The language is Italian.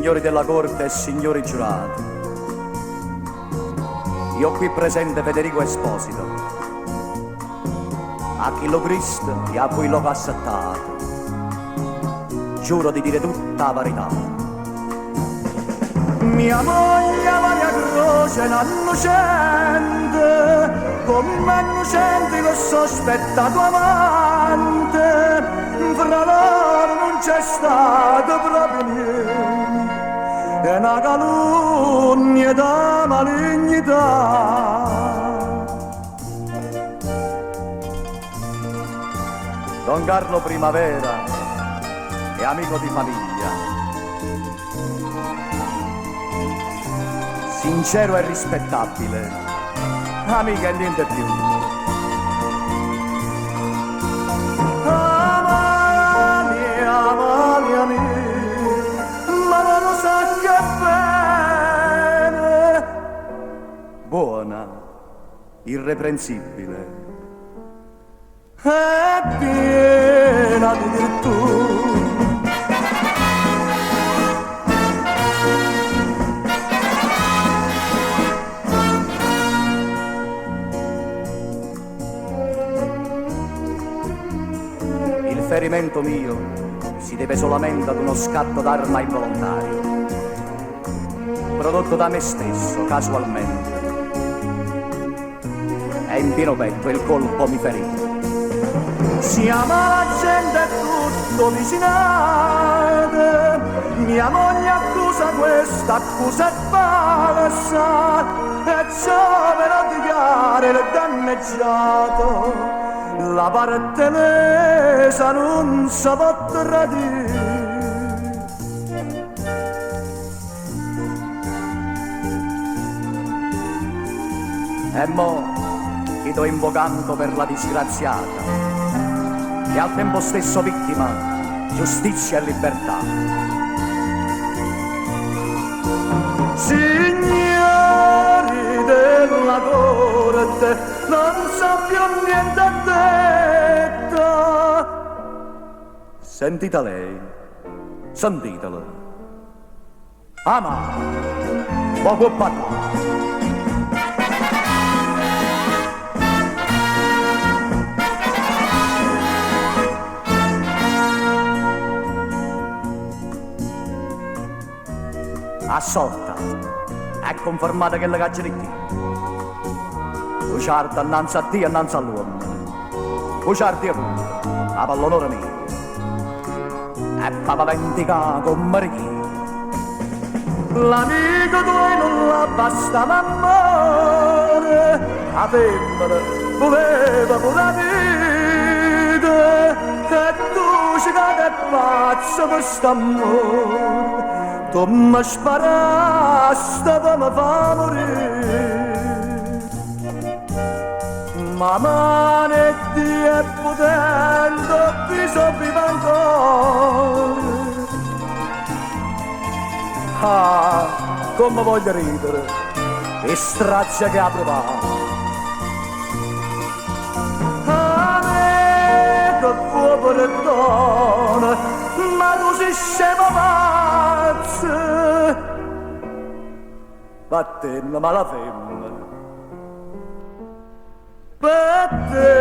signori della corte e signori giurati, io qui presente Federico Esposito, a chi lo Cristo e a cui l'ho accettato, giuro di dire tutta la verità. Mia moglie Maria Croce è innocente, come innocente lo sospettato amante, fra loro non c'è stato proprio niente, è una calunnia da malignità. Don Carlo Primavera è amico di famiglia, sincero e rispettabile, amica e niente più. Amalia mia, ma non lo sa che bene, buona, irreprensibile, è piena di virtù. Il ferimento mio si deve solamente ad uno scatto d'arma involontario, prodotto da me stesso casualmente, e in pieno petto il colpo mi ferì. Siamo la gente tutto vicinate, mia moglie accusa questa, accusa è falsa, e ciò me lo dichiara il danneggiato, la parte lesa non si può tradire. E mo' ti sto invocando per la disgraziata e al tempo stesso vittima, giustizia e libertà. Signori della corte, non so più niente detto. Sentita lei, sentitela. Ama, poco parlare. Assolta, è confermata che la caccia di Dio. Buciarda innanzi a Dio e innanzi all'uomo. Buciardi a voi, a pallonore mio. E papaventica con Maria. L'amico tuo non la bastava amore, la femmina voleva pure la vita, e tu ci cade pazzo per st'amore. Tu mi sparasti per mi fa morire, ma mano e Dio è potente, vi sopravvivo ancora. Ah, come voglio ridere, e strazia che ha provato. Amico tuo perdono, ma tu sei scemo pazzo. Battenna ma la femmina, batte